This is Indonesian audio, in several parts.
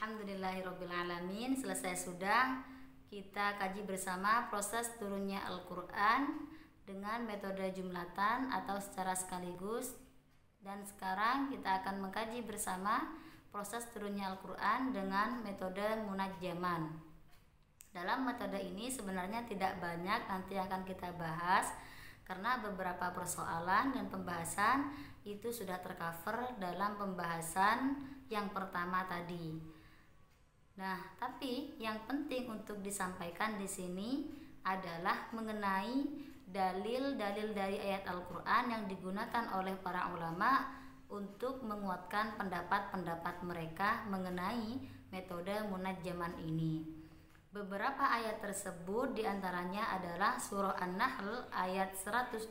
Alhamdulillahirrabbilalamin. Selesai sudah kita kaji bersama proses turunnya Al-Quran dengan metode jumlatan atau secara sekaligus. Dan sekarang kita akan mengkaji bersama proses turunnya Al-Quran dengan metode munajjaman. Dalam metode ini sebenarnya tidak banyak nanti akan kita bahas, karena beberapa persoalan dan pembahasan itu sudah tercover dalam pembahasan yang pertama tadi. Nah, tapi yang penting untuk disampaikan di sini adalah mengenai dalil-dalil dari ayat Al-Quran yang digunakan oleh para ulama untuk menguatkan pendapat-pendapat mereka mengenai metode munajjaman ini. Beberapa ayat tersebut diantaranya adalah surah An-Nahl ayat 102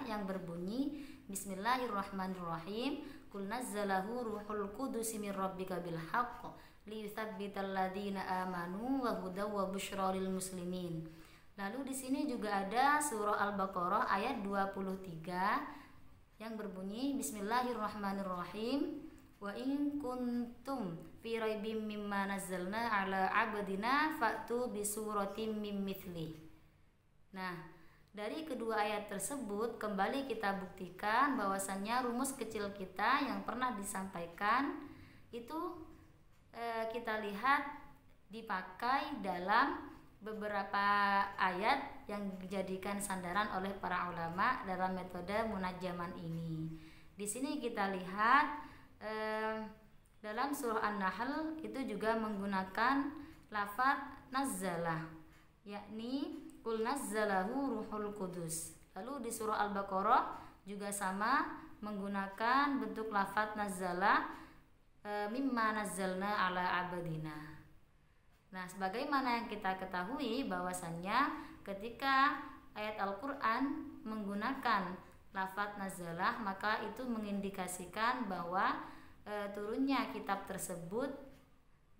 yang berbunyi Bismillahirrahmanirrahim, Qul nazzalahu ruhul qudusi min rabbika bil haqq liyuthabbital ladzina amanu wa hudaw wa busyra lil muslimin. Lalu di sini juga ada surah Al-Baqarah ayat 23 yang berbunyi Bismillahirrahmanirrahim, wa in kuntum fi raibim mimma nazzalna ala abdina fa'tu bi suratim mim mithli. Nah, dari kedua ayat tersebut kembali kita buktikan bahwasannya rumus kecil kita yang pernah disampaikan itu kita lihat dipakai dalam beberapa ayat yang dijadikan sandaran oleh para ulama dalam metode munajjaman ini. Di sini kita lihat dalam surah An-Nahl itu juga menggunakan lafaz nazzalah, yakni Qul nazzalahu ruhul qudus. Lalu di surah Al-Baqarah juga sama menggunakan bentuk lafaz nazzalah, mimma nazzalna ala abadina. Nah, sebagaimana yang kita ketahui bahwasannya ketika ayat Al-Quran menggunakan lafaz nazzalah, maka itu mengindikasikan bahwa turunnya kitab tersebut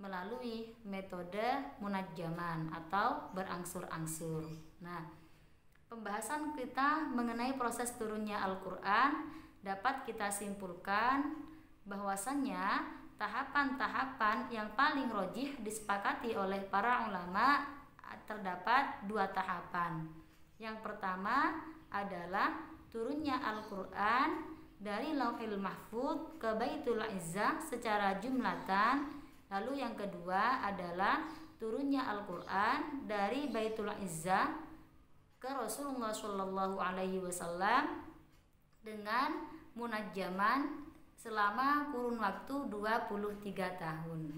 melalui metode munajjaman atau berangsur-angsur. Nah, pembahasan kita mengenai proses turunnya Al-Quran dapat kita simpulkan bahwasannya tahapan-tahapan yang paling rojih disepakati oleh para ulama terdapat dua tahapan. Yang pertama adalah turunnya Al-Quran dari Lauhil Mahfuz ke Baitul Izzah secara jumlatan. Lalu yang kedua adalah turunnya Al-Quran dari Baitul Izzah ke Rasulullah Shallallahu Alaihi Wasallam dengan munajjaman selama kurun waktu 23 tahun.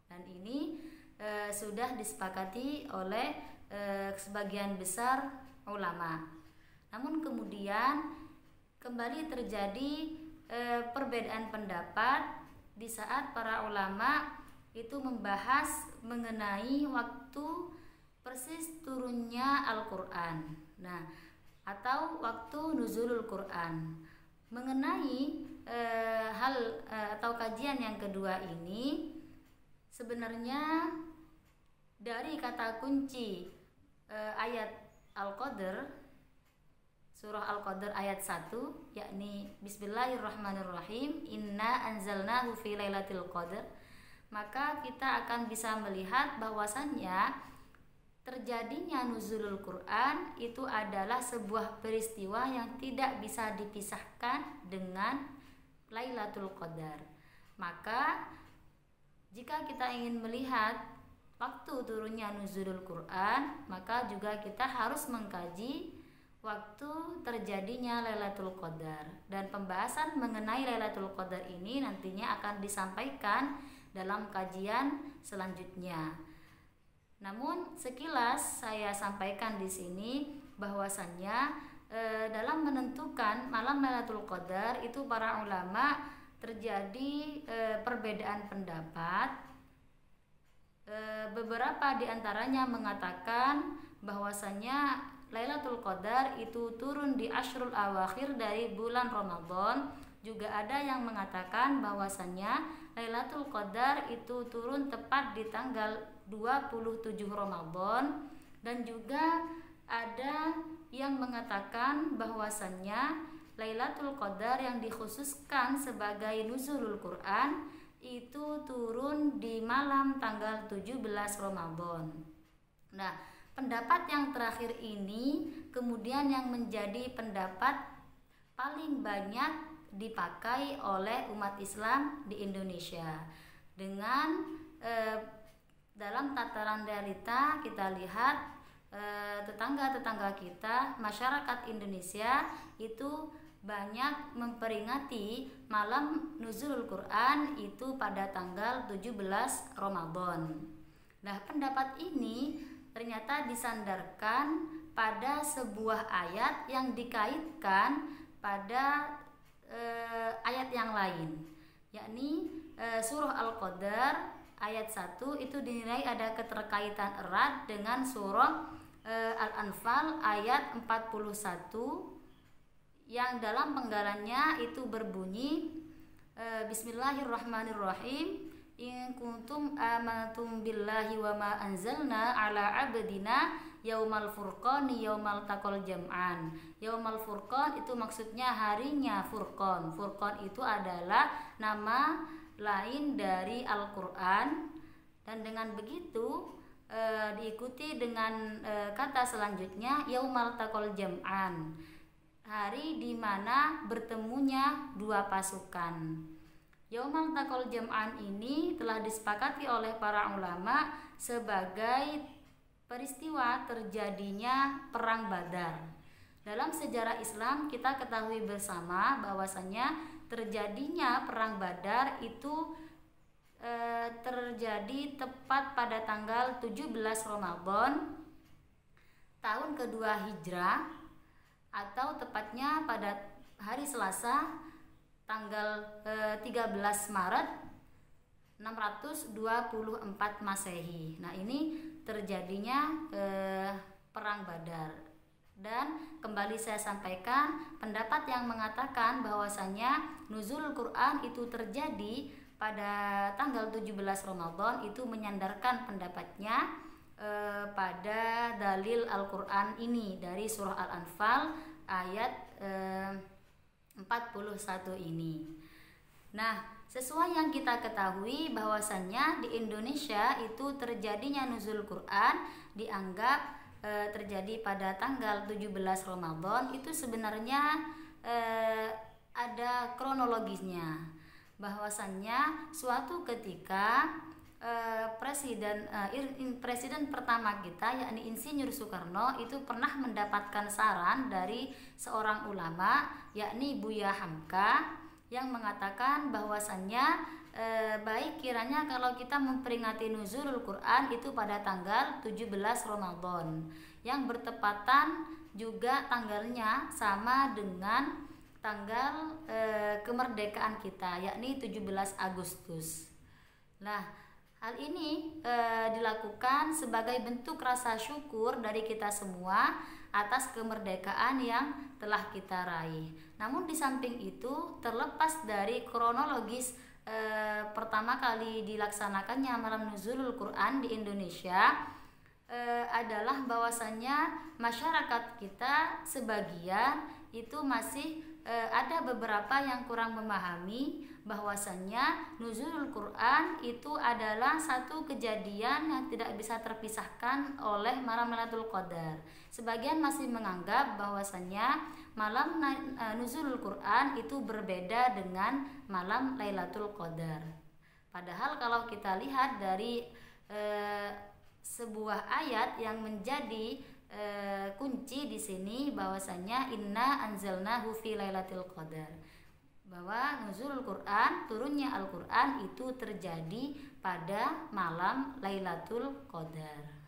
Dan ini sudah disepakati oleh sebagian besar ulama. Namun kemudian kembali terjadi perbedaan pendapat di saat para ulama itu membahas mengenai waktu persis turunnya Al-Quran. Nah, atau waktu nuzulul Quran. Mengenai atau kajian yang kedua ini, sebenarnya dari kata kunci ayat Al-Qadr, surah Al-Qadr ayat 1, yakni Bismillahirrahmanirrahim, inna anzalnahu fi lailatul qadr, maka kita akan bisa melihat bahwasannya terjadinya nuzulul Quran itu adalah sebuah peristiwa yang tidak bisa dipisahkan dengan Lailatul Qadar. Maka jika kita ingin melihat waktu turunnya nuzulul Quran, maka juga kita harus mengkaji waktu terjadinya Lailatul Qadar. Dan pembahasan mengenai Lailatul Qadar ini nantinya akan disampaikan dalam kajian selanjutnya. Namun sekilas saya sampaikan di sini bahwasannya dalam menentukan malam Lailatul Qadar itu para ulama terjadi perbedaan pendapat. Beberapa diantaranya mengatakan bahwasannya Lailatul Qadar itu turun di Ashrul Awakhir dari bulan Ramadan. Juga ada yang mengatakan bahwasannya Lailatul Qadar itu turun tepat di tanggal 27 Ramadan, dan juga ada yang mengatakan bahwasannya Lailatul Qadar yang dikhususkan sebagai nuzulul Quran itu turun di malam tanggal 17 Ramadan. Nah, pendapat yang terakhir ini kemudian yang menjadi pendapat paling banyak dipakai oleh umat Islam di Indonesia. Dengan dalam tataran realita kita lihat tetangga-tetangga kita, masyarakat Indonesia itu banyak memperingati malam nuzulul Quran itu pada tanggal 17 Ramadan. Nah, pendapat ini ternyata disandarkan pada sebuah ayat yang dikaitkan pada ayat yang lain, yakni surah Al-Qadar ayat 1 itu dinilai ada keterkaitan erat dengan surah Al-Anfal ayat 41 yang dalam penggalannya itu berbunyi Bismillahirrahmanirrahim, in kuntum amantum billahi wa ma anzalna ala abdina yaumal furqani yaumal taqal jam'an. Yaumal furqan itu maksudnya harinya Furqan. Furqan itu adalah nama lain dari Al-Quran, dan dengan begitu diikuti dengan kata selanjutnya yaumal taqal jam'an, hari di mana bertemunya dua pasukan. Yaumal taqal jam'an ini telah disepakati oleh para ulama sebagai peristiwa terjadinya perang Badar. Dalam sejarah Islam kita ketahui bersama bahwasanya terjadinya perang Badar itu terjadi tepat pada tanggal 17 Ramadan tahun kedua Hijrah, atau tepatnya pada hari Selasa tanggal 13 Maret 624 Masehi. Nah, ini terjadinya perang Badar. Dan kembali saya sampaikan pendapat yang mengatakan bahwasanya nuzul Quran itu terjadi pada tanggal 17 Ramadan itu menyandarkan pendapatnya pada dalil Al-Quran ini dari surah Al-Anfal ayat 41 ini. Nah, sesuai yang kita ketahui bahwasannya di Indonesia itu terjadinya nuzul Quran dianggap terjadi pada tanggal 17 Ramadan itu sebenarnya ada kronologisnya, bahwasannya suatu ketika presiden pertama kita yakni Insinyur Soekarno itu pernah mendapatkan saran dari seorang ulama yakni Buya Hamka yang mengatakan bahwasannya baik kiranya kalau kita memperingati nuzulul Quran itu pada tanggal 17 Ramadan yang bertepatan juga tanggalnya sama dengan tanggal kemerdekaan kita yakni 17 Agustus. Nah, hal ini dilakukan sebagai bentuk rasa syukur dari kita semua atas kemerdekaan yang telah kita raih. Namun di samping itu, terlepas dari kronologis pertama kali dilaksanakannya malam nuzulul Quran di Indonesia adalah bahwasannya masyarakat kita sebagian itu masih ada beberapa yang kurang memahami bahwasannya nuzulul Quran itu adalah satu kejadian yang tidak bisa terpisahkan oleh malam Lailatul Qadar. Sebagian masih menganggap bahwasannya malam nuzulul Quran itu berbeda dengan malam Lailatul Qadar. Padahal kalau kita lihat dari sebuah ayat yang menjadi kunci di sini bahwasanya inna anzalnahu fi lailatul qadar, bahwa nuzulul Quran, turunnya Al-Quran itu terjadi pada malam Lailatul Qadar.